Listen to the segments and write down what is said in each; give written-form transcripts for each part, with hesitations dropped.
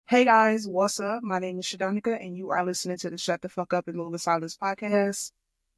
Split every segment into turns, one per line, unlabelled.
Hey guys, what's up? My name is Shadonnika, and you are listening to the Shut the Fuck Up and Move in Silence podcast.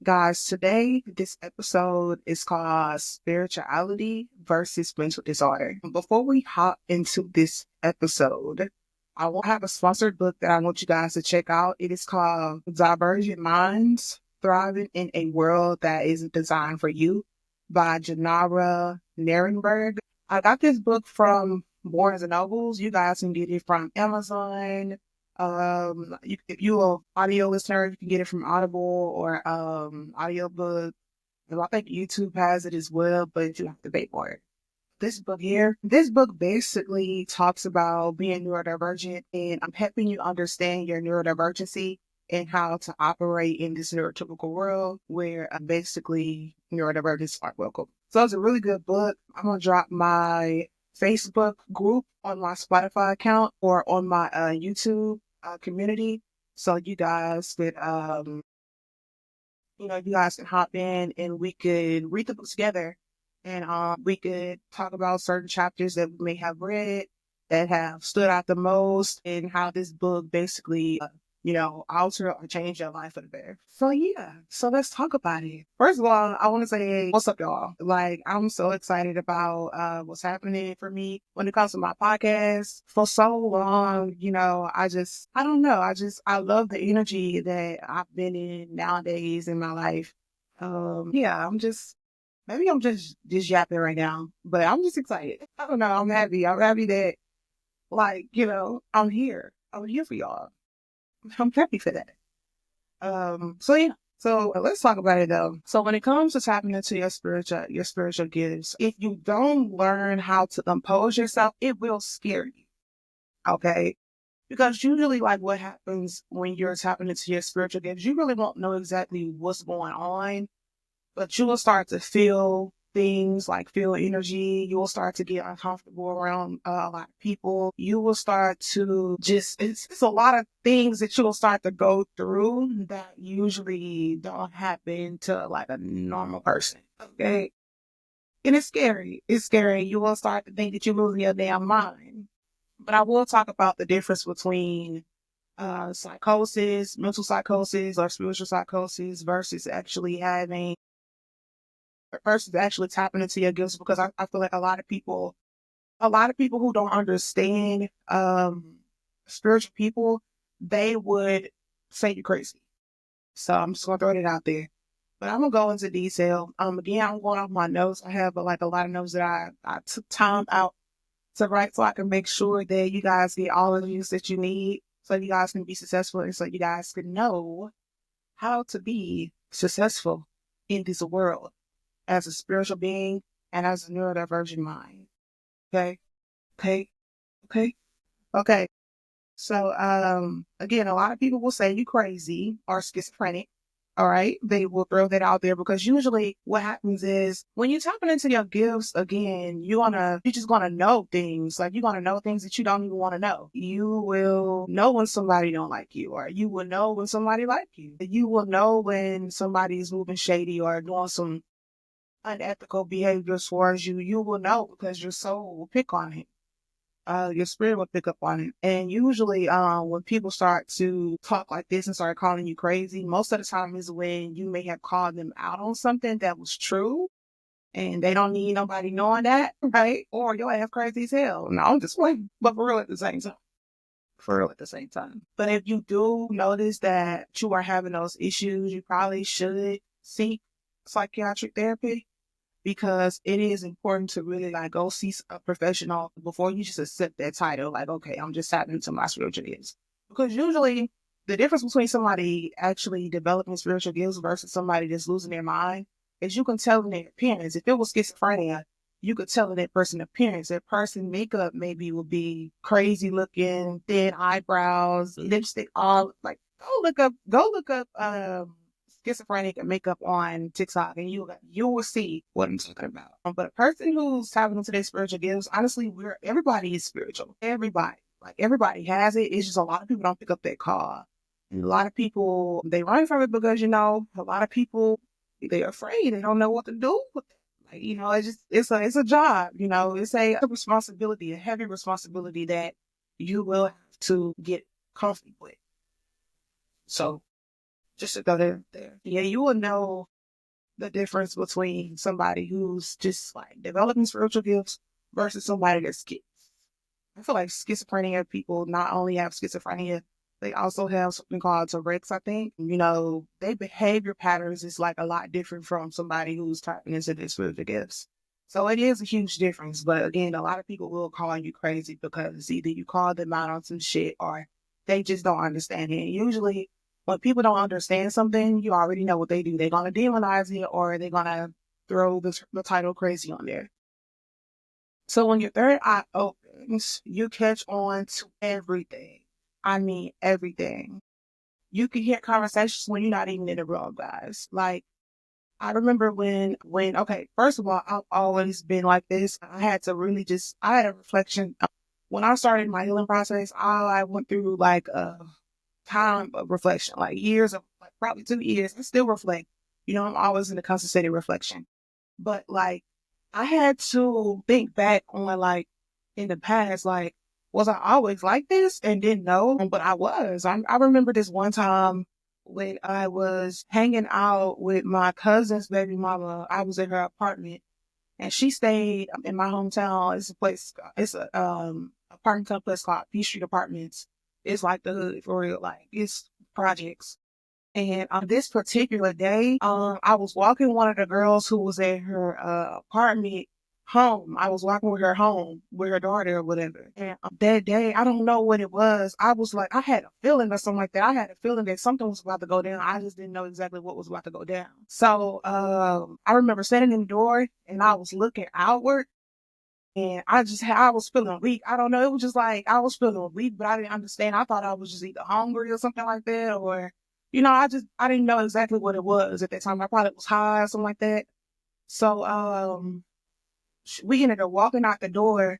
Guys, today, this episode is called Spirituality versus Mental Disorder. Before we hop into this episode, I will have a sponsored book that I want you guys to check out. It is called Divergent Minds Thriving in a World That Isn't Designed for You by Janara Nierenberg. I got this book from Barnes and Nobles. You guys can get it from Amazon. If you're an audio listener, you can get it from Audible or audiobook. And I think YouTube has it as well, but you have to pay for it. This book basically talks about being neurodivergent, and I'm helping you understand your neurodivergency and how to operate in this neurotypical world where basically neurodivergents aren't welcome. So it's a really good book. I'm going to drop my Facebook group on my Spotify account or on my YouTube community. So you guys you guys can hop in and we could read the book together. And we could talk about certain chapters that we may have read that have stood out the most and how this book basically, alter or change your life for the better. So yeah, so let's talk about it. First of all, I want to say, what's up, y'all? Like, I'm so excited about what's happening for me when it comes to my podcast. For so long, I don't know. I love the energy that I've been in nowadays in my life. Maybe I'm just yapping right now, but I'm just excited. I don't know. I'm happy. I'm happy that, I'm here. I'm here for y'all. I'm happy for that. So yeah. So let's talk about it though. So when it comes to tapping into your spiritual gifts, if you don't learn how to compose yourself, it will scare you. Okay. Because usually, like, what happens when you're tapping into your spiritual gifts, you really won't know exactly what's going on, but you will start to feel things, like feel energy. You will start to get uncomfortable around a lot of people. You will start to it's a lot of things that you will start to go through that usually don't happen to like a normal person. Okay. And it's scary. It's scary. You will start to think that you're losing your damn mind. But I will talk about the difference between psychosis, mental psychosis, or spiritual psychosis versus actually tapping into your gifts, because I feel like a lot of people who don't understand spiritual people, they would say you're crazy. So I'm just gonna throw it out there. But I'm gonna go into detail. Again, I'm going off my notes. I have like a lot of notes that I took time out to write so I can make sure that you guys get all of the news that you need so you guys can be successful and so you guys can know how to be successful in this world as a spiritual being and as a neurodivergent mind. Okay. Okay. Okay. Okay. So, again, a lot of people will say you crazy or schizophrenic. All right. They will throw that out there because usually what happens is when you're tapping into your gifts, again, you're just going to know things. Like, you're going to know things that you don't even want to know. You will know when somebody don't like you, or you will know when somebody like you. You will know when somebody's moving shady or doing some unethical behavior towards you. You will know because your soul will pick on it. Your spirit will pick up on it. And usually, when people start to talk like this and start calling you crazy, most of the time is when you may have called them out on something that was true and they don't need nobody knowing that, right? Or your ass crazy as hell. No, I'm just playing, but for real at the same time. For real at the same time. But if you do notice that you are having those issues, you probably should seek psychiatric therapy, because it is important to really like go see a professional before you just accept that title. Like, okay, I'm just tapping into my spiritual gifts. Because usually the difference between somebody actually developing spiritual gifts versus somebody just losing their mind is you can tell in their appearance. If it was schizophrenia, you could tell in that person's appearance. That person makeup maybe would be crazy looking, thin eyebrows, lipstick, all like go look up schizophrenic and makeup on TikTok, and you will see what I'm talking about. But a person who's tapping into their spiritual gifts, honestly, everybody is spiritual. Everybody has it. It's just a lot of people don't pick up that call. And a lot of people, they run from it because, a lot of people, they're afraid. They don't know what to do with it. Like, it's a job, it's a responsibility, a heavy responsibility that you will have to get comfortable with. So just to go there. Yeah, you will know the difference between somebody who's just like developing spiritual gifts versus somebody that's I feel like schizophrenia people not only have schizophrenia, they also have something called Tourette's, I think. Their behavior patterns is like a lot different from somebody who's tapping into their spiritual gifts. So it is a huge difference. But again, a lot of people will call you crazy because either you call them out on some shit or they just don't understand it. And usually when people don't understand something, you already know what they do. They're going to demonize it or they're going to throw the title crazy on there. So when your third eye opens, you catch on to everything. I mean, everything. You can hear conversations when you're not even in the room, guys. Like, I remember okay, first of all, I've always been like this. I had a reflection. When I started my healing process, I went through like a time of reflection, like years of, like probably 2 years. I still reflect. I'm always in a constant state of reflection. But like, I had to think back on like in the past, like, was I always like this and didn't know? But I was. I remember this one time when I was hanging out with my cousin's baby mama. I was in her apartment and she stayed in my hometown. It's a apartment complex called P Street Apartments. It's like the hood for real, like it's projects. And on this particular day, I was walking one of the girls who was at her apartment home. I was walking with her home with her daughter or whatever. And that day, I don't know what it was. I was like, I had a feeling or something like that. I had a feeling that something was about to go down. I just didn't know exactly what was about to go down. So I remember standing in the door and I was looking outward. And I was feeling weak. I don't know. It was just like, I was feeling weak, but I didn't understand. I thought I was just either hungry or something like that. Or, I didn't know exactly what it was at that time. I probably was high or something like that. So, we ended up walking out the door.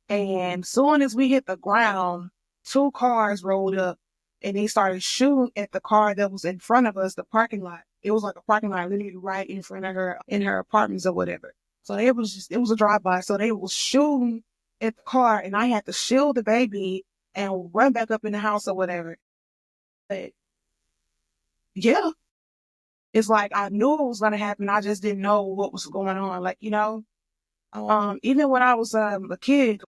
And soon as we hit the ground, two cars rolled up and they started shooting at the car that was in front of us, the parking lot. It was like a parking lot literally right in front of her, in her apartments or whatever. So it was a drive-by. So they was shooting at the car and I had to shield the baby and run back up in the house or whatever. But yeah, it's like I knew it was going to happen. I just didn't know what was going on. Like, even when I was a kid,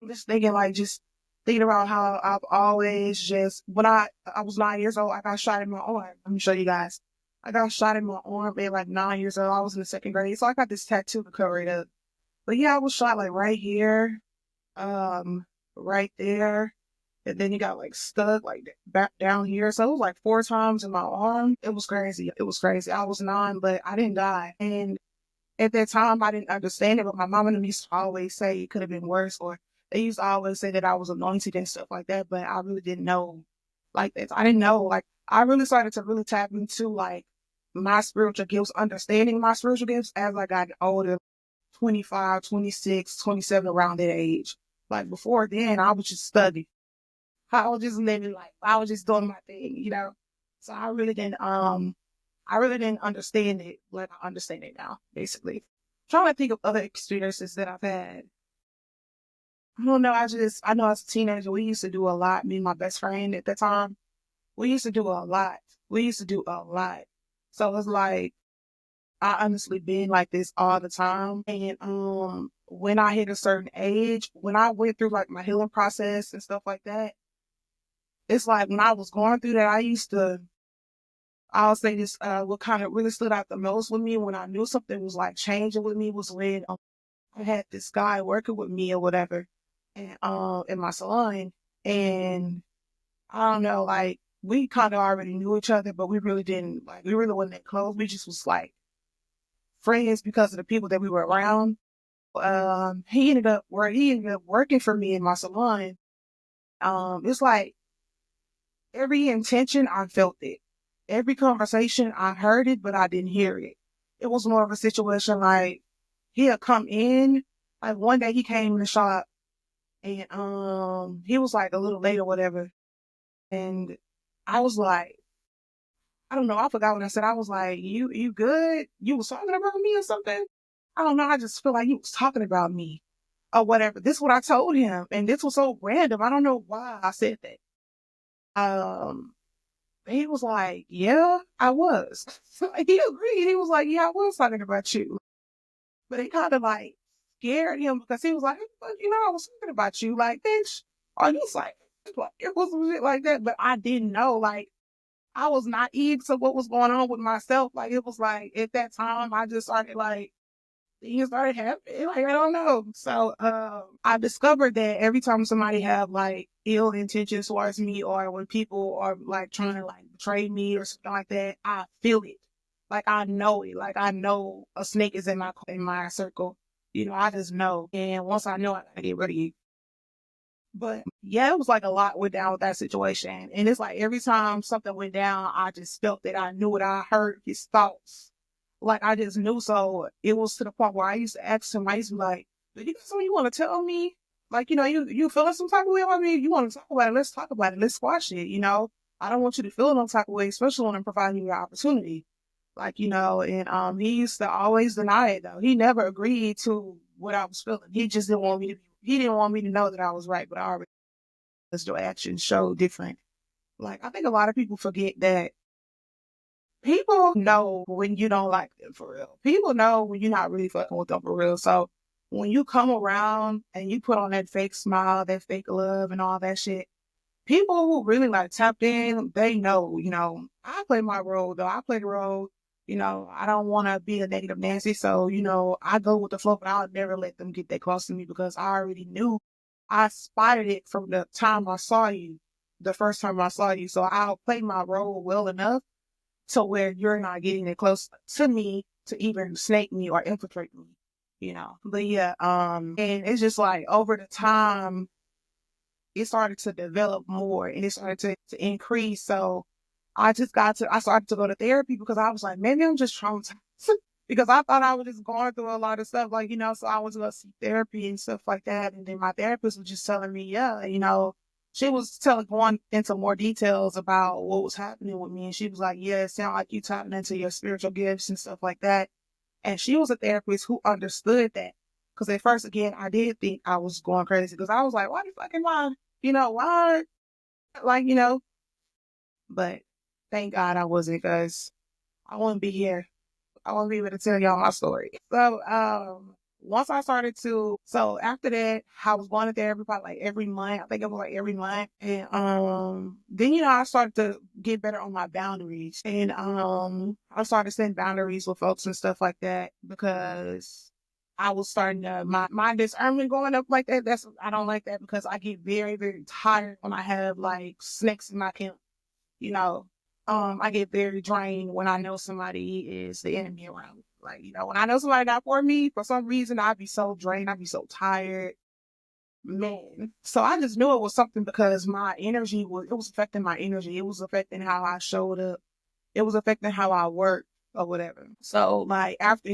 just thinking about how I've always when I was 9 years old, I got shot in my arm. Let me show you guys. I got shot in my arm at like 9 years old. I was in the second grade. So I got this tattoo to cover it up. But yeah, I was shot like right here, right there. And then he got like stuck like back down here. So it was like 4 times in my arm. It was crazy. It was crazy. I was 9, but I didn't die. And at that time, I didn't understand it, but my mom and them used to always say it could have been worse, or they used to always say that I was anointed and stuff like that, but I really didn't know like that. I didn't know, like, I really started to really tap into like my spiritual gifts, understanding my spiritual gifts as I got older, 25, 26, 27, around that age. Like before then, I was just studying. I was just living life. I was just doing my thing. So I really didn't understand it like I understand it now, basically. Trying to think of other experiences that I've had. I don't know. I know as a teenager, we used to do a lot. Me and my best friend at the time, we used to do a lot. We used to do a lot. So it's like, I honestly been like this all the time. And, when I hit a certain age, when I went through like my healing process and stuff like that, it's like when I was going through that, I'll say this, what kind of really stood out the most with me when I knew something was like changing with me was when I had this guy working with me or whatever, and in my salon, and I don't know, like we kind of already knew each other, but we really didn't we really wasn't that close. We just was like friends because of the people that we were around. He ended up working for me in my salon. It's like every intention, I felt it. Every conversation, I heard it, but I didn't hear it. It was more of a situation like he'll come in. Like one day he came in the shop and he was like a little late or whatever. And I was like, I don't know, I forgot what I said. I was like, you good? You was talking about me or something? I don't know, I just feel like you was talking about me. or whatever. This is what I told him. And this was so random. I don't know why I said that. Um, he was like, yeah, I was. So he agreed. He was like, yeah, I was talking about you. But it kind of like scared him because he was like, I was thinking about you. Like, bitch, are you like, it was some shit like that. But I didn't know. Like, I was naive to what was going on with myself. Like, it was like at that time, I just started like, things started happening. Like, I don't know. So, I discovered that every time somebody have like ill intentions towards me, or when people are like trying to like betray me or something like that, I feel it. Like, I know it. Like, I know a snake is in my circle. I just know. And once I know, I gotta get rid of you. But yeah, it was like a lot went down with that situation. And it's like every time something went down, I just felt that I knew it. I heard his thoughts. Like, I just knew. So it was to the point where I used to ask him, I used to be like, do you got something you want to tell me? Like, you feeling some type of way about me? You want to talk about it? Let's talk about it. Let's squash it. I don't want you to feel no type of way, especially when I'm providing you the opportunity. Like, and he used to always deny it though. He never agreed to what I was feeling. He just didn't want me to he didn't want me to know that I was right, but I already because your actions show different. Like, I think a lot of people forget that people know when you don't like them for real. People know when you're not really fucking with them for real. So when you come around and you put on that fake smile, that fake love and all that shit, people who really like tapped in, they know, I play my role though. I play the role, I don't want to be a negative Nancy. So, I go with the flow, but I'll never let them get that close to me because I already knew I spotted it from the time I saw you, the first time I saw you. So I'll play my role well enough to where you're not getting it close to me to even snake me or infiltrate me. But yeah, and it's just like over the time, it started to develop more and it started to increase. So I started to go to therapy because I was like, maybe I'm just traumatized because I thought I was just going through a lot of stuff, like, so I was going to see therapy and stuff like that. And then my therapist was just telling me, yeah, she was going into more details about what was happening with me. And she was like, yeah, it sounds like you tapping into your spiritual gifts and stuff like that. And she was a therapist who understood that. Because at first, again, I did think I was going crazy because I was like, why the fucking why? Why? Like, but thank God I wasn't because I wouldn't be here. I wouldn't be able to tell y'all my story. So, once I started so after that, I was going to therapy probably like every month. I think it was like every month. And, then, I started to get better on my boundaries and, I started setting boundaries with folks and stuff like that because I was starting to, my discernment going up like that. I don't like that because I get very, very tired when I have like snakes in my camp, you know. I get very drained when I know somebody is the enemy around me. Like, when I know somebody not for me, for some reason, I'd be so drained. I'd be so tired. Man. So I just knew it was something because it was affecting my energy. It was affecting how I showed up. It was affecting how I worked or whatever. So like after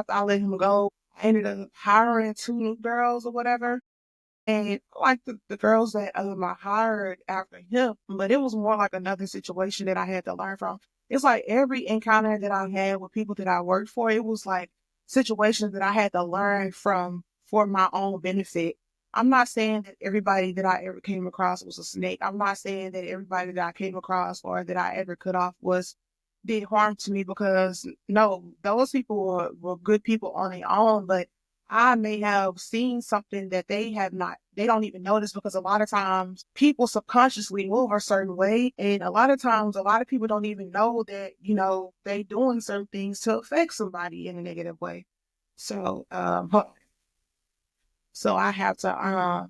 I let him go, I ended up hiring two new girls or whatever. And like the girls that I hired after him, but it was more like another situation that I had to learn from. It's like every encounter that I had with people that I worked for, it was like situations that I had to learn from for my own benefit. I'm not saying that everybody that I ever came across was a snake. I'm not saying that everybody that I came across or that I ever cut off did harm to me because no, those people were good people on their own, but I may have seen something that they don't even notice because a lot of times people subconsciously move a certain way. And a lot of times, a lot of people don't even know that, they doing certain things to affect somebody in a negative way. So, so I have to,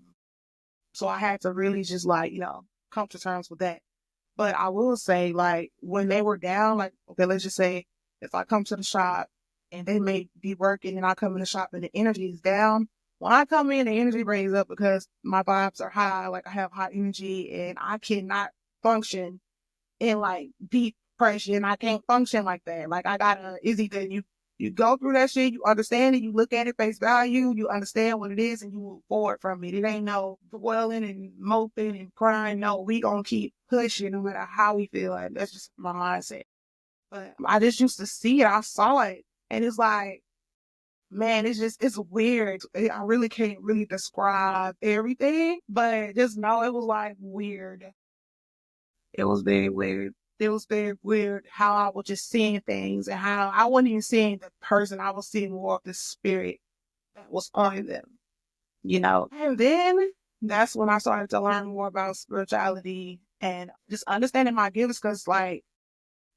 so I had to really just like, come to terms with that. But I will say, like, when they were down, like, okay, let's just say if I come to the shop and they may be working and I come in the shop and the energy is down, when I come in, the energy raise up because my vibes are high. Like, I have high energy and I cannot function in like deep depression. I can't function like that. Like, it's either you go through that shit, you understand it, you look at it face value, you understand what it is, and you move forward from it. It ain't no dwelling and moping and crying. No, we gonna keep pushing no matter how we feel. Like, that's just my mindset. But I just used to see it. I saw it. And it's like, man, it's weird. I really can't really describe everything, but just know it was like weird. It was very weird. It was very weird how I was just seeing things and how I wasn't even seeing the person. I was seeing more of the spirit that was on them, you know. And then that's when I started to learn more about spirituality and just understanding my gifts because, like,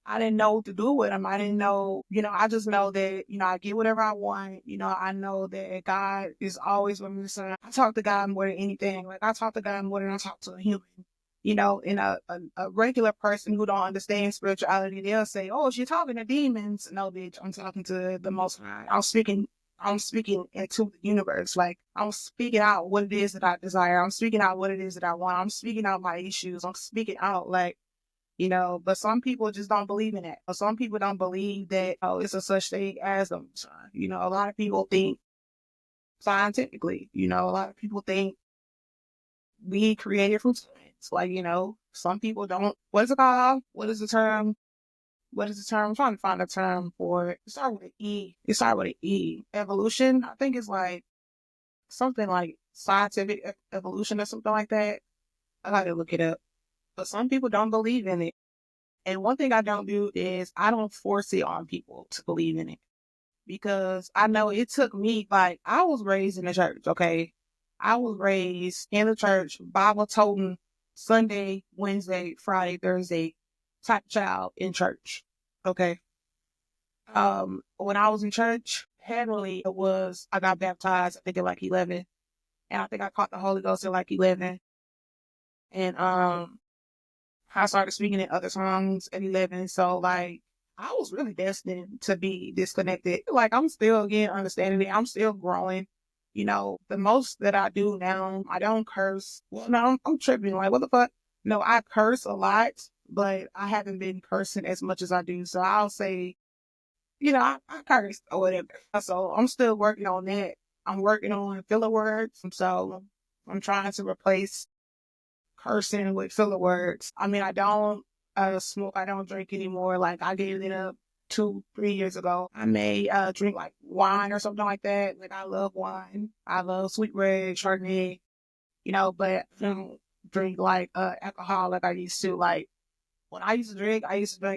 I didn't know what to do with them. I didn't know, I just know that, I get whatever I want. I know that God is always with me. So I talk to God more than anything. Like, I talk to God more than I talk to a human. And a regular person who don't understand spirituality, they'll say, oh, she's talking to demons. No, bitch, I'm talking to the Most High. I'm speaking into the universe. Like, I'm speaking out what it is that I desire. I'm speaking out what it is that I want. I'm speaking out my issues. I'm speaking out, like, but some people just don't believe in it. Some people don't believe that it's a such thing as a sign. A lot of people think scientifically. A lot of people think we created from science. Like, some people don't. What is it called? What is the term? What is the term? I'm trying to find a term for it. It starts with an E. It starts with an E. Evolution. I think it's like something like scientific evolution or something like that. I gotta look it up. But some people don't believe in it. And one thing I don't do is I don't force it on people to believe in it because I know it took me, like, I was raised in the church, okay? I was raised in the church, Bible toting, Sunday, Wednesday, Friday, Thursday type child in church, okay? When I was in church, heavily I got baptized, I think at like 11, and I think I caught the Holy Ghost at like 11. And, I started speaking in other tongues at 11. So, like, I was really destined to be disconnected. Like, I'm still getting understanding it. I'm still growing. The most that I do now, I don't curse. Well, no, I'm tripping. Like, what the fuck? No, I curse a lot, but I haven't been cursing as much as I do. So I'll say, I curse or whatever. So I'm still working on that. I'm working on filler words. So I'm trying to replace cursing with filler words. I mean, I don't smoke. I don't drink anymore. Like, I gave it up 2-3 years ago. I may drink like wine or something like that. Like, I love wine. I love sweet red, Chardonnay, but I don't drink like alcohol like I used to. Like, when I used to drink,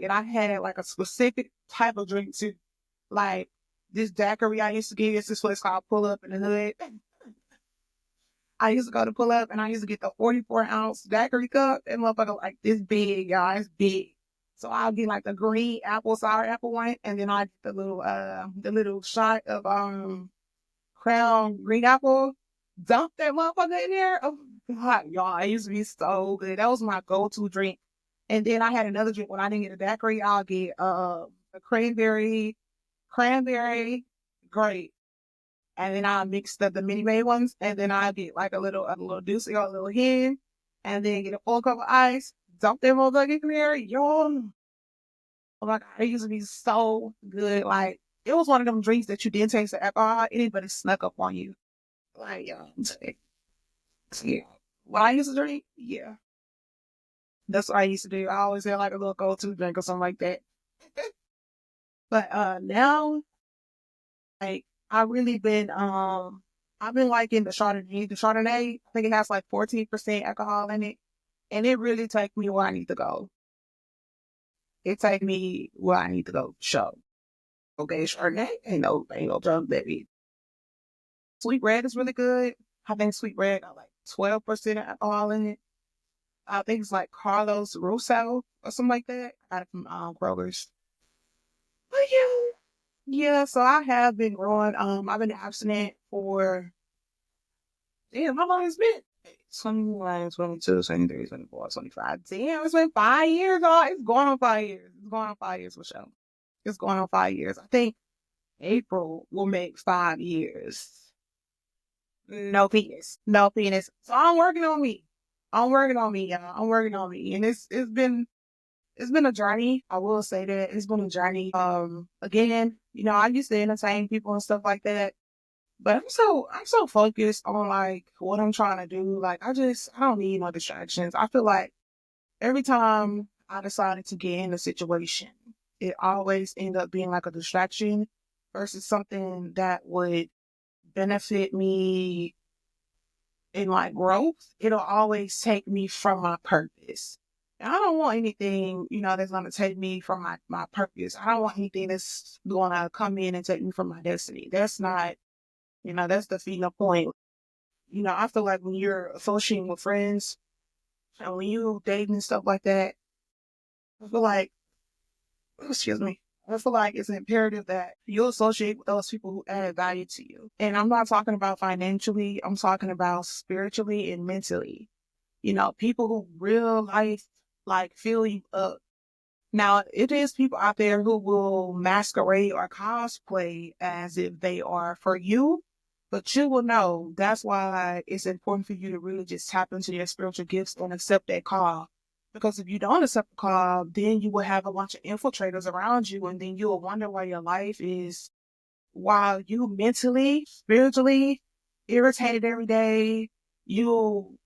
and I had like a specific type of drink too. Like, this daiquiri I used to get, it's this place called Pull Up in the Hood. I used to go to Pull Up and I used to get the 44-ounce daiquiri cup. And motherfucker like this big, y'all. It's big. So I'll get like the green apple, sour apple one, and then I get the little shot of Crown green apple. Dump that motherfucker in there. Oh God, y'all. It used to be so good. That was my go-to drink. And then I had another drink when I didn't get a daiquiri. I'll get a cranberry grape. And then I mix the mini made ones, and then I get like a little deuce or a little hen, and then get a full cup of ice, dump them motherfucker in there, yo. Oh my God, it used to be so good. Like, it was one of them drinks that you didn't taste the alcohol in it, but it snuck up on you. Like, yeah. What I used to drink, yeah. That's what I used to do. I always had like a little go-to drink or something like that. But now, like, I've been liking the Shadonnika. The Chardonnay, I think it has like 14% alcohol in it. And it really takes me where I need to go. It takes me where I need to go. Show. Okay, Chardonnay ain't no drug, baby. Sweet red is really good. I think sweet red got like 12% alcohol in it. I think it's like Carlos Russo or something like that. I got it from Kroger's. But yeah. Yeah, so I have been growing. I've been abstinent for, damn, how long has it been? 21, 22, 23, 24, 25. Damn, it's been 5 years, y'all. It's going on 5 years. It's going on 5 years for sure. It's going on 5 years. I think April will make 5 years. No penis. No penis. So I'm working on me. I'm working on me, y'all. I'm working on me. And it's been a journey. I will say that it's been a journey. Again, I used to entertain people and stuff like that. But I'm so focused on like what I'm trying to do. Like, I don't need no distractions. I feel like every time I decided to get in a situation, it always ended up being like a distraction. versus something that would benefit me in my growth, it'll always take me from my purpose. And I don't want anything, that's going to take me from my purpose. I don't want anything that's going to come in and take me from my destiny. That's not, that's defeating the point. I feel like when you're associating with friends and when you dating and stuff like that, I feel like, excuse me, I feel like it's imperative that you associate with those people who add value to you. And I'm not talking about financially, I'm talking about spiritually and mentally. People who real life like fill you up. Now, it is people out there who will masquerade or cosplay as if they are for you, but you will know that's why it's important for you to really just tap into your spiritual gifts and accept that call. Because if you don't accept the call, then you will have a bunch of infiltrators around you, and then you'll wonder why your life is, while you mentally, spiritually irritated every day, you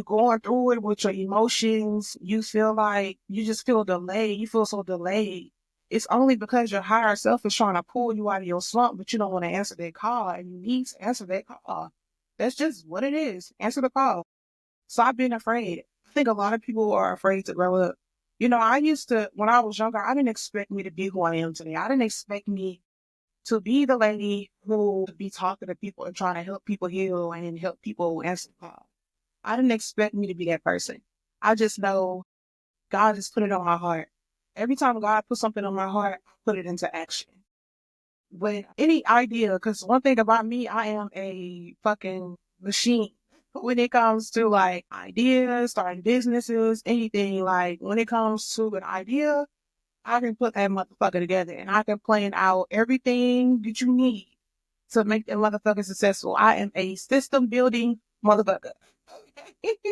going through it with your emotions, you feel like you just feel delayed. You feel so delayed. It's only because your higher self is trying to pull you out of your slump, but you don't want to answer that call, and you need to answer that call. That's just what it is. Answer the call. Stop being afraid. I think a lot of people are afraid to grow up. I used to, when I was younger, I didn't expect me to be who I am today. I didn't expect me to be the lady who be talking to people and trying to help people heal and help people answer the call. I didn't expect me to be that person. I just know God has put it on my heart. Every time God puts something on my heart, I put it into action. With any idea, because one thing about me, I am a fucking machine. When it comes to like ideas, starting businesses, anything, like when it comes to an idea, I can put that motherfucker together and I can plan out everything that you need to make that motherfucker successful. I am a system building motherfucker.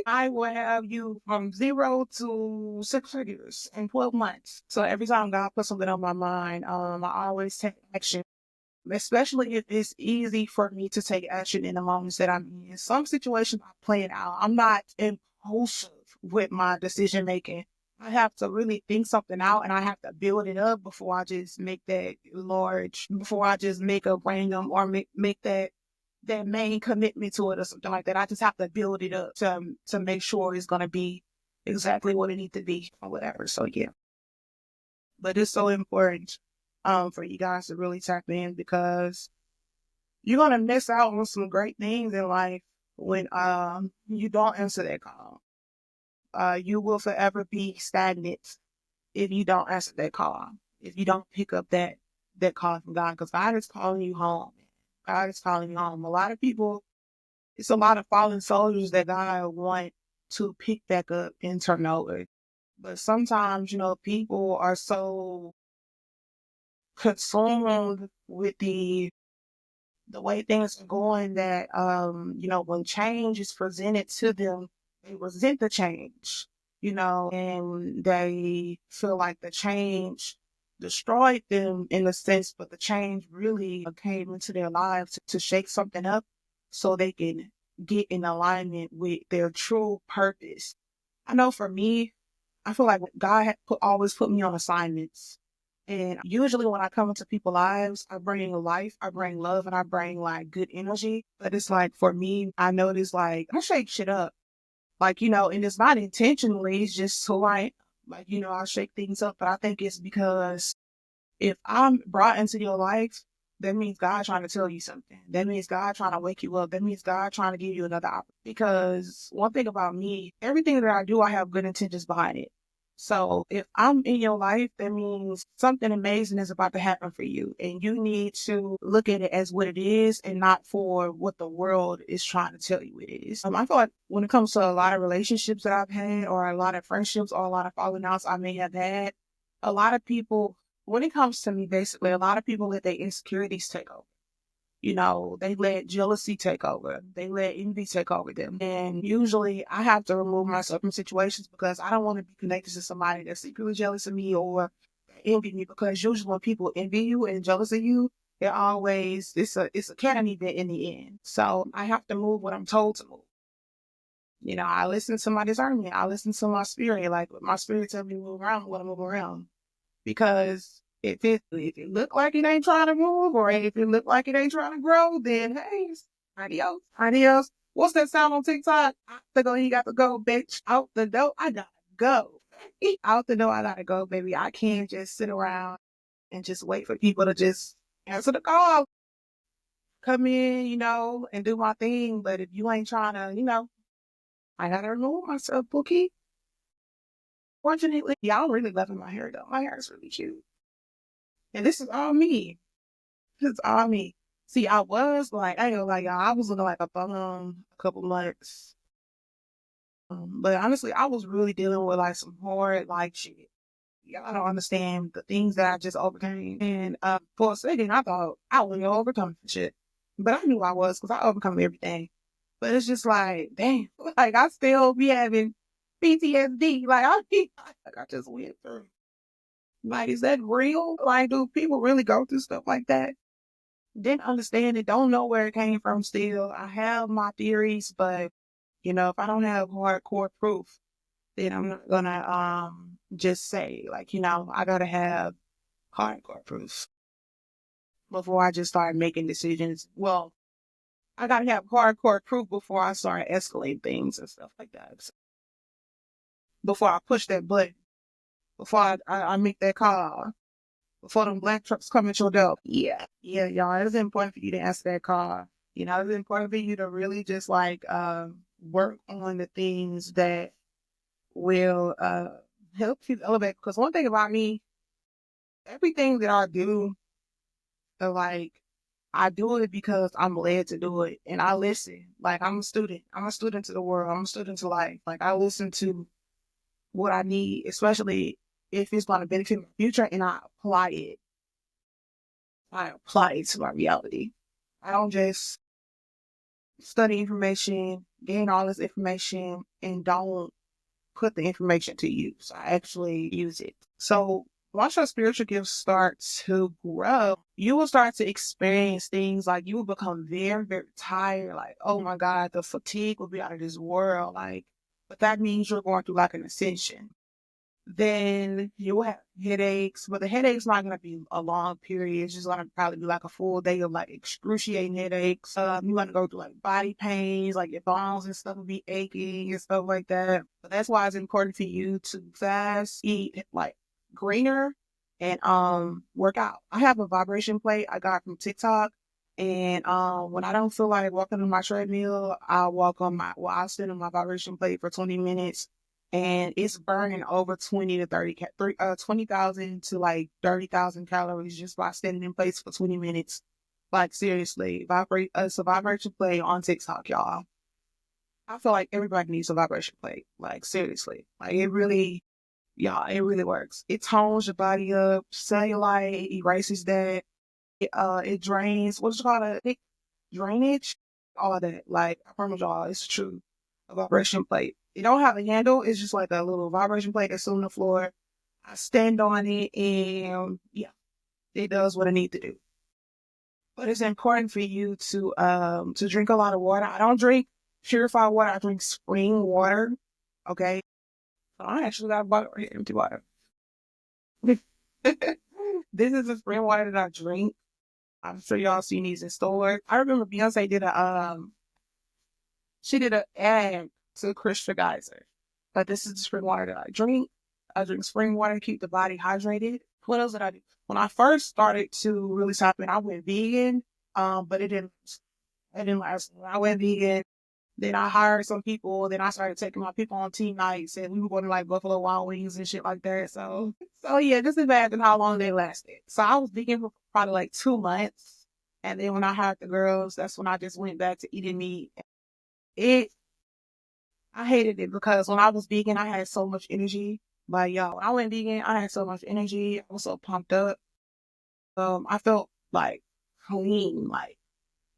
I will have you from 0 to 6 figures in 12 months. So every time God puts something on my mind, I always take action, especially if it's easy for me to take action in the moments that I'm in. In some situations, I plan out. I'm not impulsive with my decision making. I have to really think something out and I have to build it up before I just make that large, before I just make a random or make that main commitment to it or something like that. I just have to build it up to make sure it's going to be exactly what it needs to be or whatever. So yeah, but it's so important for you guys to really tap in, because you're going to miss out on some great things in life when you don't answer that call. You will forever be stagnant if you don't answer that call, if you don't pick up that call from God, because God is calling you home. God is calling you home. A lot of people, it's a lot of fallen soldiers that God want to pick back up and turn over. But sometimes, people are so consumed with the way things are going that, when change is presented to them, they resent the change, and they feel like the change destroyed them in a sense, but the change really came into their lives to shake something up so they can get in alignment with their true purpose. I know for me, I feel like God always put me on assignments. And usually when I come into people's lives, I bring life, I bring love, and I bring like good energy. But it's like for me, I notice like I shake shit up. Like, and it's not intentionally, it's just so I shake things up. But I think it's because if I'm brought into your life, that means God trying to tell you something. That means God trying to wake you up. That means God trying to give you another opportunity. Because one thing about me, everything that I do, I have good intentions behind it. So if I'm in your life, that means something amazing is about to happen for you. And you need to look at it as what it is and not for what the world is trying to tell you it is. I feel like when it comes to a lot of relationships that I've had, or a lot of friendships, or a lot of falling outs I may have had, a lot of people, when it comes to me, basically, a lot of people let their insecurities take over. They let jealousy take over. They let envy take over them. And usually I have to remove myself from situations because I don't want to be connected to somebody that's secretly jealous of me or envy me, because usually when people envy you and jealous of you, it's a canon event in the end. So I have to move what I'm told to move. I listen to my discernment. I listen to my spirit. Like my spirit tells me to move around, what I move around. Because If it look like it ain't trying to move, or if it look like it ain't trying to grow, then hey, adios, adios. What's that sound on TikTok? Out the go, you got to go, bitch. Out the door, I gotta go. Out the door, I gotta go, baby. I can't just sit around and just wait for people to just answer the call, come in, and do my thing. But if you ain't trying to, I gotta remove myself, Bookie. Fortunately, y'all really loving my hair though. My hair is really cute. And this is all me. This is all me. See, I was like, I ain't gonna lie, y'all, I was looking like a bum a couple months. But honestly, I was really dealing with like some hard like shit. Y'all don't understand the things that I just overcame. And for a second, I thought I was gonna overcome shit. But I knew I was, because I overcome everything. But it's just like, damn, like I still be having PTSD. Like I just went through. Like, is that real? Like, do people really go through stuff like that? Didn't understand it. Don't know where it came from still. I have my theories, but, if I don't have hardcore proof, then I'm not gonna, just say, like, I gotta have hardcore proof before I just start making decisions. Well, I gotta have hardcore proof before I start escalating things and stuff like that. So, before I push that button, before I make that call, before them black trucks come at your door. Yeah. Yeah, y'all. It's important for you to answer that call. It's important for you to really just like work on the things that will help you elevate. Because one thing about me, everything that I do, like I do it because I'm led to do it, and I listen. Like I'm a student. I'm a student to the world. I'm a student to life. Like I listen to what I need, especially if it's going to benefit my future, and I apply it. I apply it to my reality. I don't just study information, gain all this information, and don't put the information to use. I actually use it. So once your spiritual gifts start to grow, you will start to experience things like you will become very, very tired. Like, oh my God, the fatigue will be out of this world. Like, but that means you're going through like an ascension. Then you'll have headaches, but the headache's not going to be a long period. It's just going to probably be like a full day of like excruciating headaches. You're going to go through like body pains, like your bones and stuff will be aching and stuff like that. But that's why it's important for you to fast, eat like greener, and work out. I have a vibration plate I got from TikTok. And when I don't feel like walking on my treadmill, I'll stand on my vibration plate for 20 minutes, and it's burning over 20 to 30, 20,000 to like 30,000 calories just by standing in place for 20 minutes. Like seriously, it's a vibration plate on TikTok, y'all. I feel like everybody needs a vibration plate. Like seriously, like it really, y'all, it really works. It tones your body up, cellulite, it erases that. It drains, what's it called, drainage, all of that. Like, I promise y'all, it's true. A vibration plate. It don't have a handle. It's just like a little vibration plate that's on the floor. I stand on it, and yeah, it does what it needs to do. But it's important for you to drink a lot of water. I don't drink purified water. I drink spring water. Okay. So I actually got a bottle right here, empty water. This is the spring water that I drink. I'm sure y'all seen these in stores. I remember Beyonce did she did an ad to Krista Geyser. But this is the spring water that I drink. I drink spring water to keep the body hydrated. What else did I do? When I first started to really stop it, I went vegan. But it didn't last. I went vegan. Then I hired some people. Then I started taking my people on team nights, and we were going to like Buffalo Wild Wings and shit like that. So yeah, just imagine how long they lasted. So I was vegan for probably like 2 months. And then when I hired the girls, that's when I just went back to eating meat. It, I hated it because when I was vegan, I had so much energy. But y'all, when I went vegan, I had so much energy. I was so pumped up. I felt like clean, like.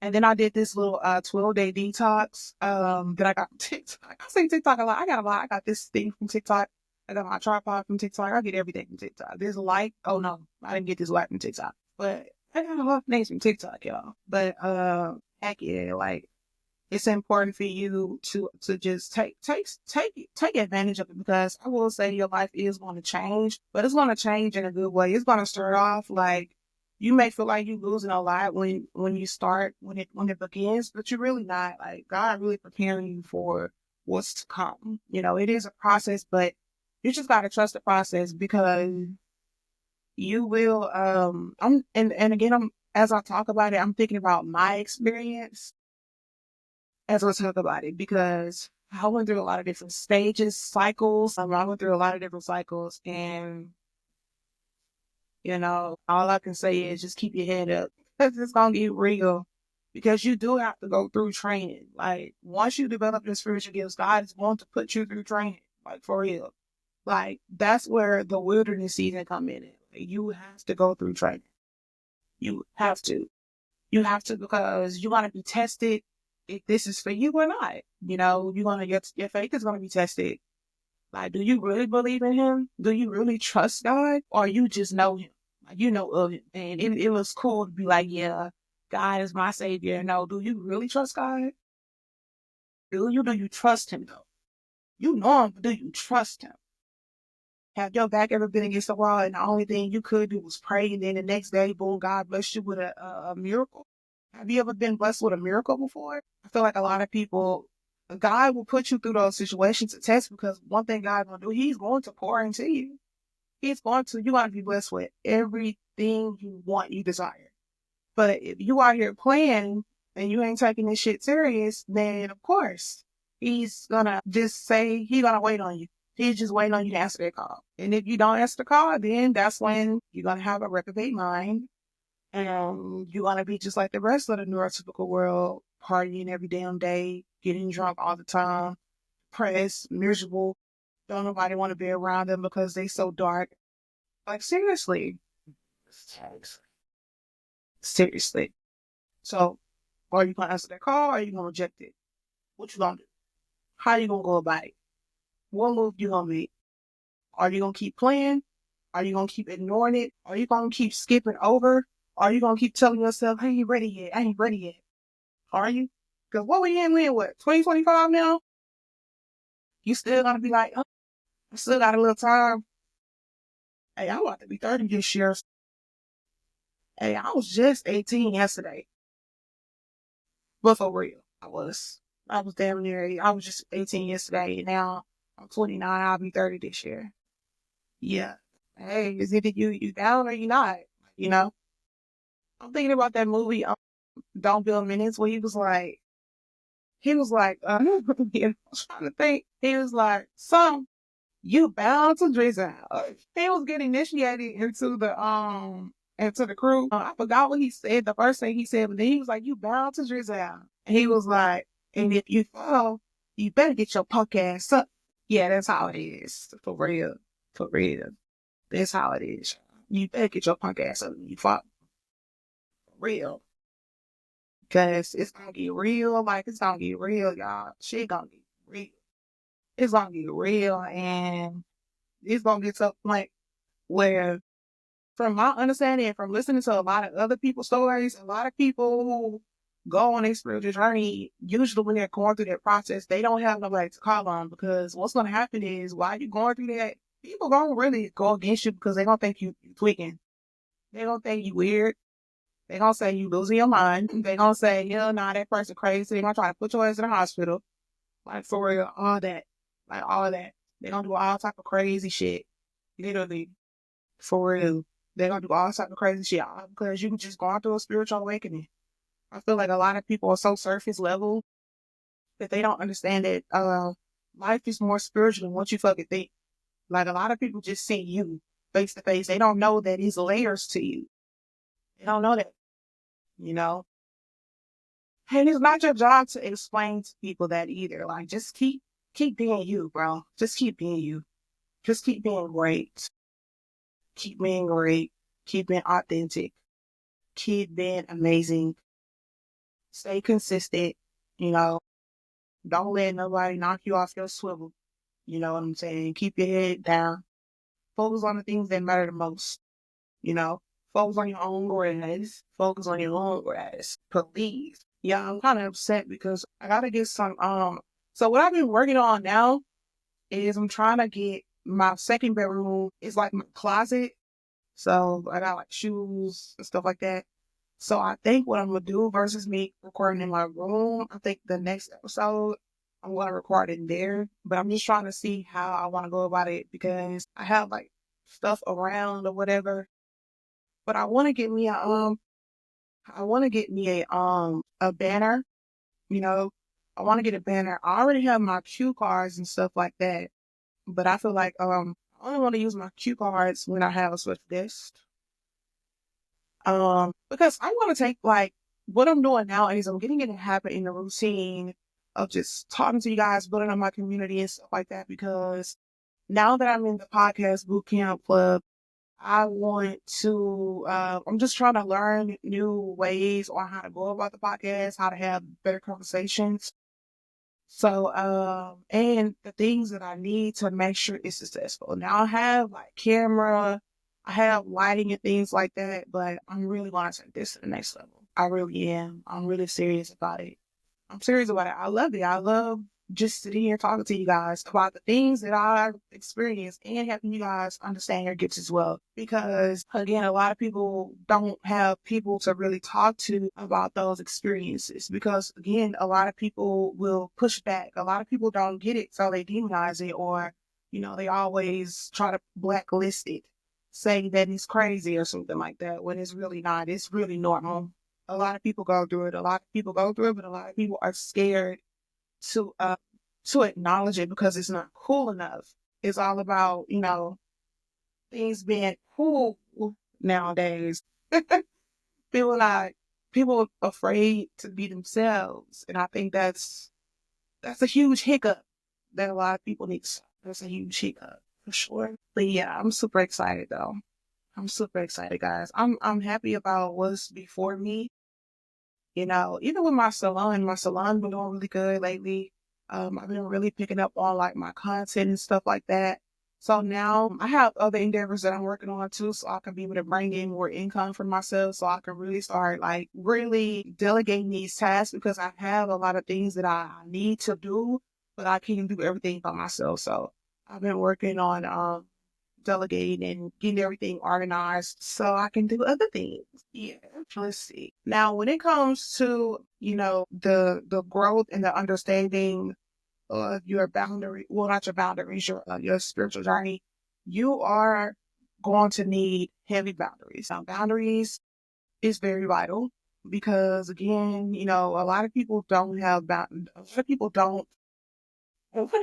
And then I did this little 12-day detox that I got from TikTok. I say TikTok a lot. I got a lot. I got this thing from TikTok. I got my tripod from TikTok. I get everything from TikTok. This light. Oh no, I didn't get this light from TikTok. But I got a lot of things from TikTok, y'all. But heck yeah, like it's important for you to just take advantage of it, because I will say your life is going to change, but it's going to change in a good way. It's going to start off like you may feel like you're losing a lot when you start, when it begins, but you're really not. Like, God really preparing you for what's to come. It is a process, but you just got to trust the process, because you will. And again, as I talk about it, I'm thinking about my experience as I talk about it, because I went through a lot of different stages, cycles. I went through a lot of different cycles, and all I can say is just keep your head up. It's gonna get real, because you do have to go through training. Like, once you develop your spiritual gifts, God is going to put you through training, like, for real. Like, that's where the wilderness season come in. Like, you have to go through training. You have to. You have to, because you want to be tested if this is for you or not. Your faith is gonna be tested. Like, do you really believe in him? Do you really trust God? Or you just know him? Like, you know of him. And it was cool to be like, yeah, God is my savior. No, do you really trust God? Do you trust him though? You know him, but do you trust him? Have your back ever been against the wall and the only thing you could do was pray, and then the next day, boom, God bless you with a miracle? Have you ever been blessed with a miracle before? I feel like a lot of people, God will put you through those situations to test, because one thing God's going to do, he's going to pour into you. You're going to be blessed with everything you want, you desire. But if you out here playing and you ain't taking this shit serious, then of course, he's going to just say, he's going to wait on you. He's just waiting on you to answer that call. And if you don't answer the call, then that's when you're going to have a reprobate mind. And you're going to be just like the rest of the neurotypical world, partying every damn day, getting drunk all the time, depressed, miserable. Don't nobody want to be around them because they so dark. Like, seriously. Seriously. So, are you going to answer that call, or are you going to reject it? What you going to do? How you going to go about it? What move you going to make? Are you going to keep playing? Are you going to keep ignoring it? Are you going to keep skipping over? Are you going to keep telling yourself, I ain't ready yet. I ain't ready yet. Are you? Because what we in, what, 2025 now? You still going to be like, oh, I still got a little time. Hey, I'm about to be 30 this year. Hey, I was just 18 yesterday. But for real, I was damn near, I was just 18 yesterday, and now I'm 29, I'll be 30 this year. Yeah. Hey, is it you down or you not? You know? I'm thinking about that movie, Don't Build Minutes, where I was trying to think. He was like, son, you bound to drizzle. He was getting initiated into the crew. I forgot what he said, the first thing he said, but then he was like, you bound to drizzle. And he was like, and if you fall, you better get your punk ass up. Yeah, that's how it is. For real. For real. That's how it is. You better get your punk ass up when you fall. For real. Cause it's gonna get real, like, it's gonna get real, y'all. Shit gonna get real. It's gonna get real, and it's gonna get to a point where, from my understanding and from listening to a lot of other people's stories, a lot of people who go on a spiritual journey, usually when they're going through that process, they don't have nobody to call on, because what's going to happen is, while you're going through that, people going to really go against you, because they're going to think you tweaking. They're going to think you weird. They're going to say you losing your mind. They're going to say, yeah, nah, that person crazy. They're going to try to put your ass in the hospital. Like, for real, all that. Like, all that. They're going to do all type of crazy shit. Literally. For real. They're going to do all type of crazy shit, because you just going through a spiritual awakening. I feel like a lot of people are so surface level that they don't understand that life is more spiritual than what you fucking think. Like, a lot of people just see you face to face. They don't know that it's layers to you. They don't know that, you know? And it's not your job to explain to people that either. Like, just keep being you, bro. Just keep being you. Just keep being great. Keep being great. Keep being authentic. Keep being amazing. Stay consistent, you know? Don't let nobody knock you off your swivel. You know what I'm saying? Keep your head down. Focus on the things that matter the most. You know, focus on your own grass. Focus on your own grass. Please. Yeah, I'm kind of upset because I gotta get some. So what I've been working on now is I'm trying to get my second bedroom is like my closet. So I got like shoes and stuff like that. So I think what I'm gonna do versus me recording in my room, I think the next episode I'm gonna record in there. But I'm just trying to see how I want to go about it because I have like stuff around or whatever. But I want to get me a banner. You know, I want to get a banner. I already have my cue cards and stuff like that. But I feel like I only want to use my cue cards when I have a switch guest. Because I want to take like what I'm doing now is I'm getting in the habit in the routine of just talking to you guys, building on my community and stuff like that. Because now that I'm in the podcast boot camp club, I want to. I'm just trying to learn new ways on how to go about the podcast, how to have better conversations. So, and the things that I need to make sure it's successful. Now I have like camera, I have lighting and things like that, but I'm really want to take this to the next level. I really am. I'm really serious about it. I'm serious about it. I love it. I love just sitting here talking to you guys about the things that I've experienced and helping you guys understand your gifts as well. Because again, a lot of people don't have people to really talk to about those experiences. Because again, a lot of people will push back. A lot of people don't get it, so they demonize it, or they always try to blacklist it, saying that it's crazy or something like that. When it's really not. It's really normal. A lot of people go through it. A lot of people go through it, but a lot of people are scared to acknowledge it because it's not cool enough. It's all about, things being cool nowadays. people not people afraid to be themselves. And I think that's a huge hiccup that a lot of people need to stop. That's a huge hiccup for sure. But yeah, I'm super excited though. I'm super excited, guys. I'm happy about what's before me. Even with my salon been doing really good lately. I've been really picking up on like my content and stuff like that. So now I have other endeavors that I'm working on too, so I can be able to bring in more income for myself, so I can really start like really delegating these tasks because I have a lot of things that I need to do, but I can't do everything by myself. So I've been working on delegating and getting everything organized so I can do other things. Yeah, let's see. Now, when it comes to, the growth and the understanding of your boundary, well, not your boundaries, your spiritual journey, you are going to need heavy boundaries. Now, boundaries is very vital because, again, a lot of people don't have boundaries. A lot of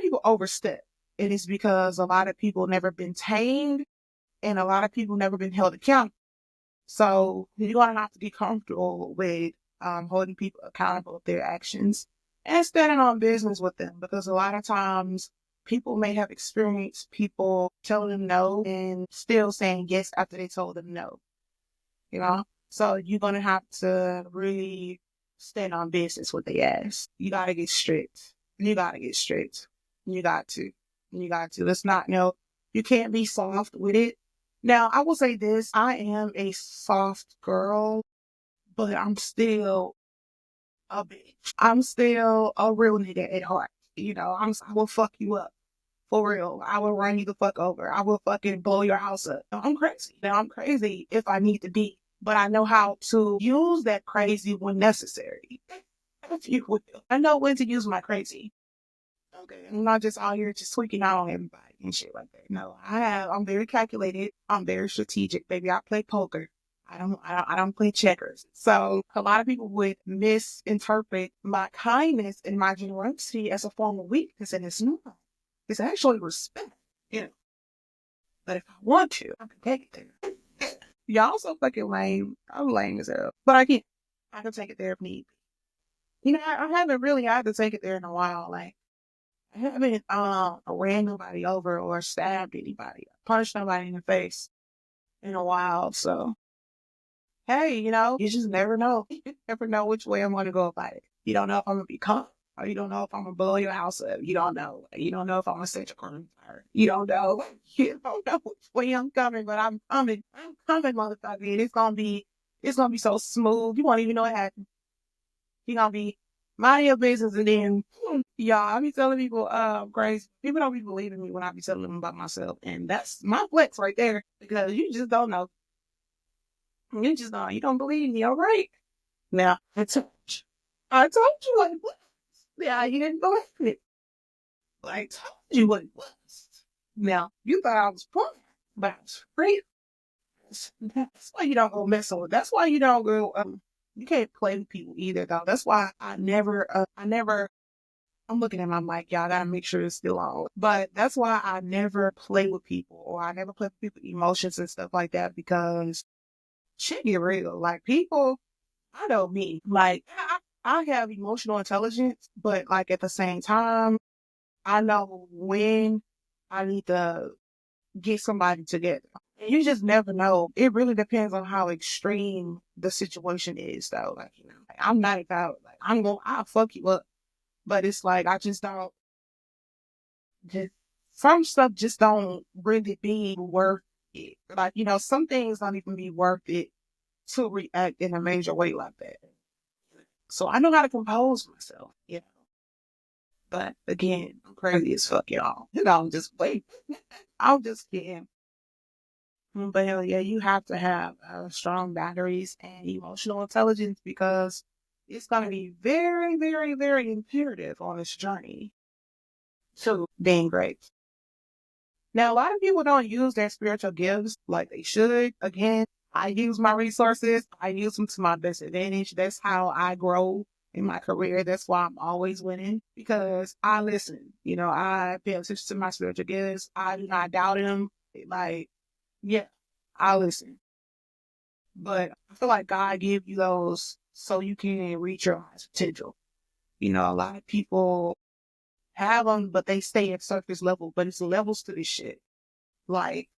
people overstep. It is because a lot of people never been tamed and a lot of people never been held accountable. So you're going to have to be comfortable with holding people accountable for their actions and standing on business with them, because a lot of times people may have experienced people telling them no and still saying yes after they told them no, So you're going to have to really stand on business with their ass. You got to get strict. You got to get strict. You got to. You got to. It's not, you can't be soft with it. Now, I will say this. I am a soft girl, but I'm still a bitch. I'm still a real nigga at heart. I will fuck you up. For real. I will run you the fuck over. I will fucking blow your house up. I'm crazy. Now, I'm crazy if I need to be, but I know how to use that crazy when necessary. If you will. I know when to use my crazy. Okay. I'm not just out here just tweaking out on everybody and shit like that. No, I'm very calculated. I'm very strategic, baby. I play poker. I don't play checkers. So a lot of people would misinterpret my kindness and my generosity as a form of weakness, and it's not. It's actually respect, you know. But if I want to, I can take it there. Y'all so fucking lame. I'm lame as hell. But I can. I can take it there if need be. I haven't really had to take it there in a while. Like, I haven't ran nobody over or stabbed anybody, punched nobody in the face in a while. So hey, you just never know. You never know which way I'm gonna go about it. You don't know if I'm gonna be calm, or you don't know if I'm gonna blow your house up. You don't know. You don't know if I'm gonna set your car on fire. You don't know. You don't know which way I'm coming, but I'm coming. I'm coming, motherfucker. And it's gonna be so smooth. You won't even know it happened. You gonna be mind your business, and then y'all, I be telling people, Grace, people don't be believing me when I be telling them about myself, and that's my flex right there because you just don't know. You just don't. You don't believe me, all right? Now I told you what it was. Yeah, you didn't believe it. I told you what it was. Now you thought I was playing, but I was real. That's why you don't go mess with. That's why you don't go. You can't play with people either, though. That's why I never. I'm looking at my mic, y'all. I gotta make sure it's still on. But that's why I never play with people, or I never play with people's emotions and stuff like that, because shit get real. Like people, I know me. Like I have emotional intelligence, but like at the same time, I know when I need to get somebody together. And you just never know. It really depends on how extreme the situation is, though. Like, like, I'm not about, like, I'll fuck you up. But it's like, I just don't, just, some stuff just don't really be worth it. Like, some things don't even be worth it to react in a major way like that. So I know how to compose myself, But again, I'm crazy as fuck, y'all. I'm just wait. I'm just kidding. But hell yeah, you have to have strong boundaries and emotional intelligence because it's going to be very, very, very imperative on this journey to being great. Now, a lot of people don't use their spiritual gifts like they should. Again, I use my resources. I use them to my best advantage. That's how I grow in my career. That's why I'm always winning because I listen. I pay attention to my spiritual gifts. I do not doubt them. Like, yeah, I listen. But I feel like God gave you those so you can reach your highest potential. A lot of people have them, but they stay at surface level. But it's levels to this shit. Like,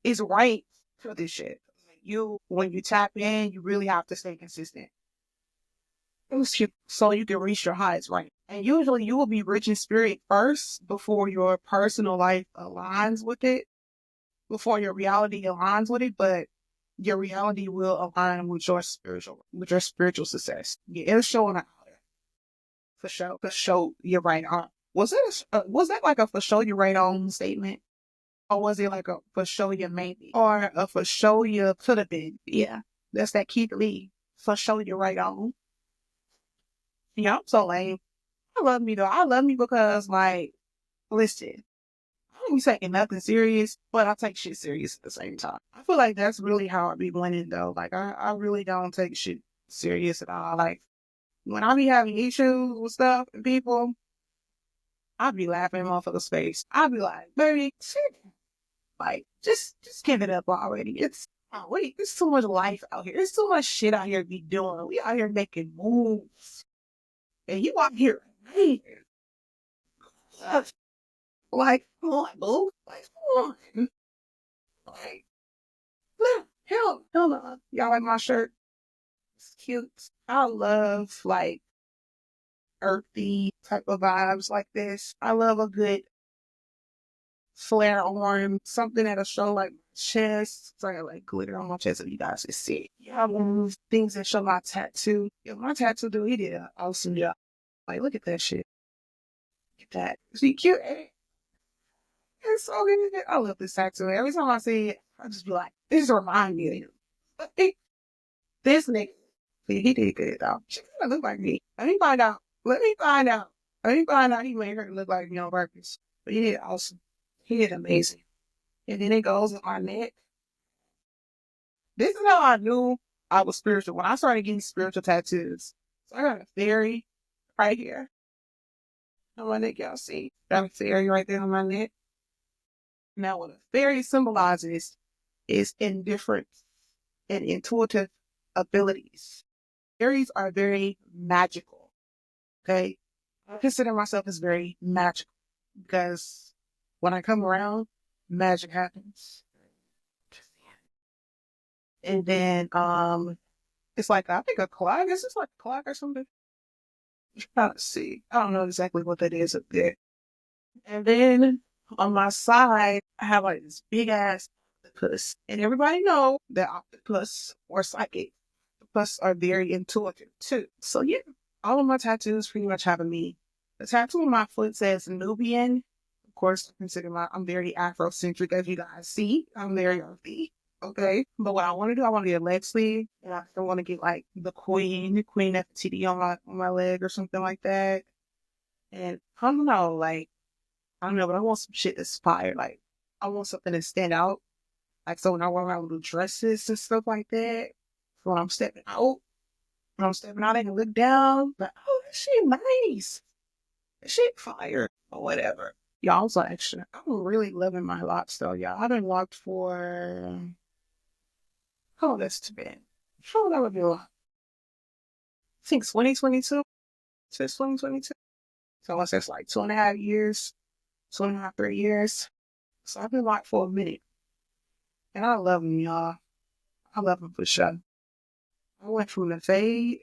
it's right for this shit. When you tap in, you really have to stay consistent. So you can reach your highest right. And usually you will be rich in spirit first before your personal life aligns with it, before your reality aligns with it, but your reality will align with your spiritual success. Yeah, it'll show on the outer. For sure. For sure you're right on. Was that like a for sure you're right on statement? Or was it like a for sure you maybe? Or a for sure you could have been? Yeah. That's that Keith Lee. For sure you're right on. Yeah, I'm so lame. I love me though. I love me because like, listen, I don't be taking nothing serious, but I take shit serious at the same time. I feel like that's really how I be winning though. Like I really don't take shit serious at all. Like when I be having issues with stuff and people, I be laughing in motherfuckers' face. I be like, baby, shit. Like, just give it up already. Wait, there's too much life out here. There's too much shit out here to be doing. We out here making moves. And you out here, hey, like, come on, boo. Like, come on. Like, no, hell no. Y'all like my shirt? It's cute. I love, like, earthy type of vibes like this. I love a good flare arm, something that'll show like my chest. So I got like glitter on my chest if you guys can see it. Yeah, I love things that show my tattoo. Yeah, my tattoo dude, he did an awesome job. Like, look at that shit. Look at that. See, cute. It's so good. I love this tattoo. Every time I see it, I just be like, this remind me of him. But this nigga, see, he did good though. She kind of look like me. Let me find out. Let me find out. Let me find out he made her look like me on purpose. But he did awesome. He did amazing. And then it goes on my neck. This is how I knew I was spiritual. When I started getting spiritual tattoos. So I got a fairy right here on my neck, y'all see. Got a fairy right there on my neck. Now what a fairy symbolizes is indifference and intuitive abilities. Fairies are very magical. Okay. I consider myself as very magical because when I come around, magic happens. And then it's like I think a clock. I guess it's like a clock or something. I'm trying to see. I don't know exactly what that is up there. And then on my side, I have like this big ass octopus. And everybody know that octopus or psychic plus are very intuitive too. So yeah, all of my tattoos pretty much have a meaning. The tattoo on my foot says Nubian. Of course, I'm very Afrocentric, as you guys see. I'm very earthy. Okay. But what I want to do, I want to get a leg sleeve, and I still want to get like the Queen FTD on my leg or something like that. And I don't know, like, I don't know, but I want some shit that's fire. Like, I want something to stand out. Like, so when I wear my little dresses and stuff like that, so when I'm stepping out, I can look down, like, oh, that shit nice. That shit fire, or whatever. Y'all, also actually, I'm really loving my locks though, y'all. I've been locked for, how long has it been? How long have I been locked? I think 2022, since 2022. So I that's like 2.5 years, 2.5, 3 years. So I've been locked for a minute. And I love them, y'all. I love them for sure. I went from the fade.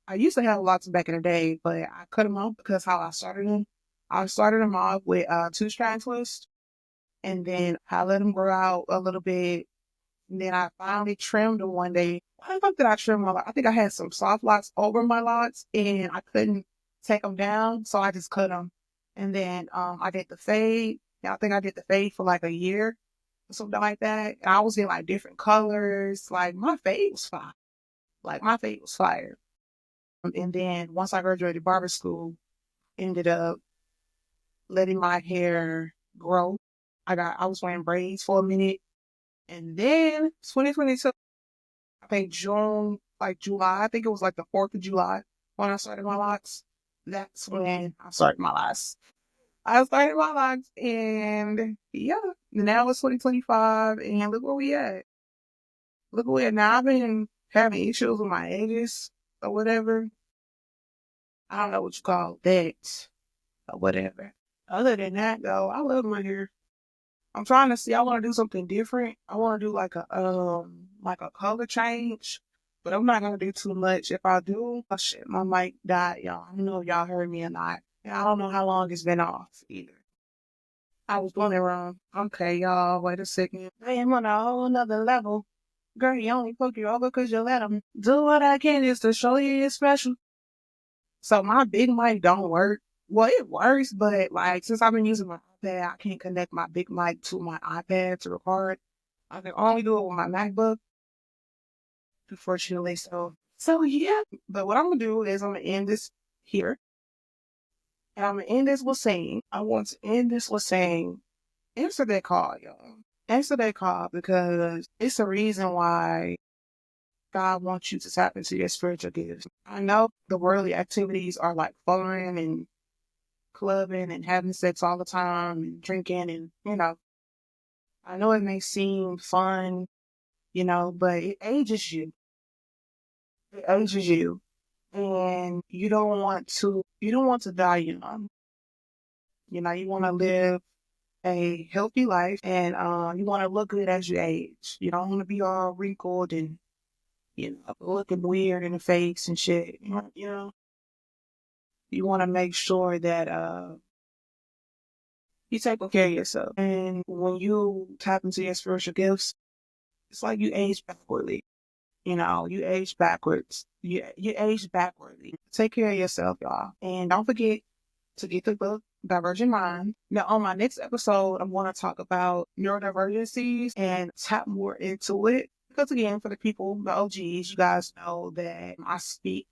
I used to have locks back in the day, but I cut them off because how I started them. I started them off with two strand twist, and then I let them grow out a little bit. And then I finally trimmed them one day. Why the fuck did I trim my locks? I think I had some soft locks over my locks, and I couldn't take them down, so I just cut them. And then I did the fade. Yeah, I think I did the fade for like a year or something like that. And I was in like different colors. Like my fade was fire. Like my fade was fire. And then once I graduated barber school, ended up letting my hair grow. I was wearing braids for a minute. And then 2022, I think June, like July, I think it was like the 4th of July when I started my locks. That's when I started my locks. I started my locks and yeah, now it's 2025 and look where we at. Look where we at now. I've been having issues with my edges or whatever. I don't know what you call that or whatever. Other than that, though, I love my hair. I'm trying to see. I want to do something different. I want to do like a color change, but I'm not gonna do too much. If I do, oh shit, my mic died, y'all. I don't know if y'all heard me or not. And I don't know how long it's been off either. I was doing it wrong. Okay, y'all. Wait a second. I am on a whole nother level. Girl, you only fuck you over because you let them do what I can just to show you you're special. So my big mic don't work. Well, it works, but like since I've been using my iPad, I can't connect my big mic to my iPad to record. I can only do it with my MacBook, unfortunately. So yeah. But what I'm gonna do is I'm gonna end this here, and I'm gonna end this with saying I want to end this with saying answer that call, y'all. Answer that call because it's a reason why God wants you to tap into your spiritual gifts. I know the worldly activities are like following and clubbing and having sex all the time and drinking and, I know it may seem fun, but it ages you. It ages you. And you don't want to die young. You want to live a healthy life and you want to look good as you age. You don't want to be all wrinkled and, looking weird in the face and shit. You want to make sure that you take care of yourself. And when you tap into your spiritual gifts, it's like you age backwardly. You age backwards. You age backwardly. Take care of yourself, y'all. And don't forget to get the book, Divergent Mind. Now, on my next episode, I'm going to talk about neurodivergencies and tap more into it. Because again, for the people, the OGs, you guys know that I speak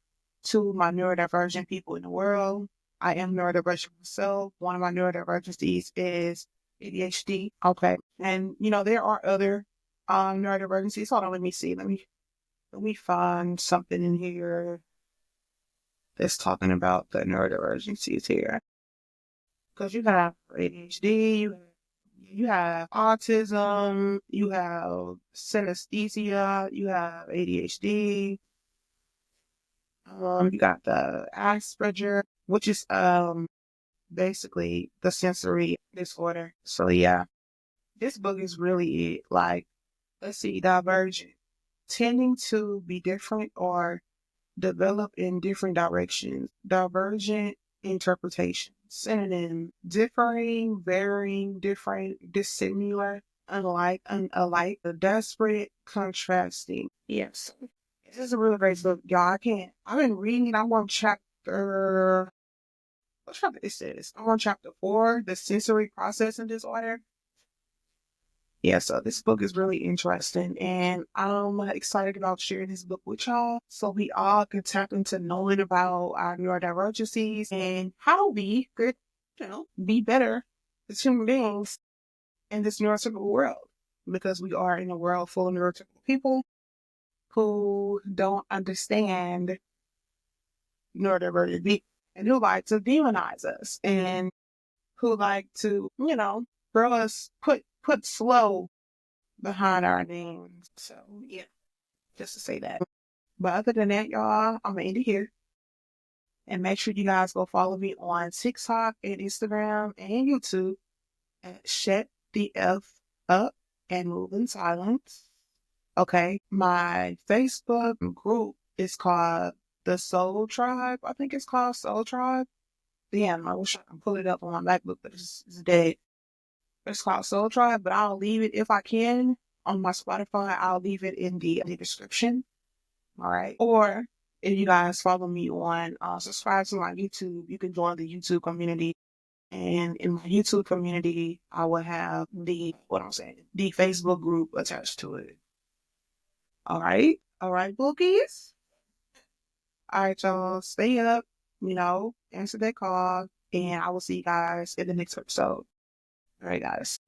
to my neurodivergent people in the world. I am neurodivergent myself. One of my neurodivergencies is ADHD. Okay. And, there are other neurodivergencies. Hold on, let me see. Let me find something in here that's talking about the neurodivergencies here. Because you have ADHD, you have autism, you have synesthesia, you have ADHD, you got the Asperger, which is basically the sensory disorder. So yeah, this book is really it. Like, let's see, divergent, tending to be different or develop in different directions. Divergent interpretation. Synonym: differing, varying, different, dissimilar, unlike, unalike, desperate, contrasting. Yes. This is a really great book, y'all. I've been reading. I'm on what chapter is this? I'm on chapter 4, the sensory processing disorder. Yeah, so this book is really interesting, and I'm excited about sharing this book with y'all so we all can tap into knowing about our neurodivergencies and how we could, be better as human beings in this neurotypical world, because we are in a world full of neurotypical people who don't understand neurodivergent people and who like to demonize us and who like to, throw us, put slow behind our names. So yeah, just to say that. But other than that, y'all, I'm gonna end it here. And make sure you guys go follow me on TikTok and Instagram and YouTube at Shut the F Up and Move in Silence. Okay. My Facebook group is called the Soul Tribe. I think it's called Soul Tribe. Damn, I wish I could pull it up on my MacBook, but it's dead. It's called Soul Tribe, but I'll leave it if I can on my Spotify. I'll leave it in the description. All right. Or if you guys follow me on, subscribe to my YouTube, you can join the YouTube community. And in my YouTube community, I will have the Facebook group attached to it. All right. All right, bookies. All right, y'all. Stay up, answer that call. And I will see you guys in the next episode. All right, guys.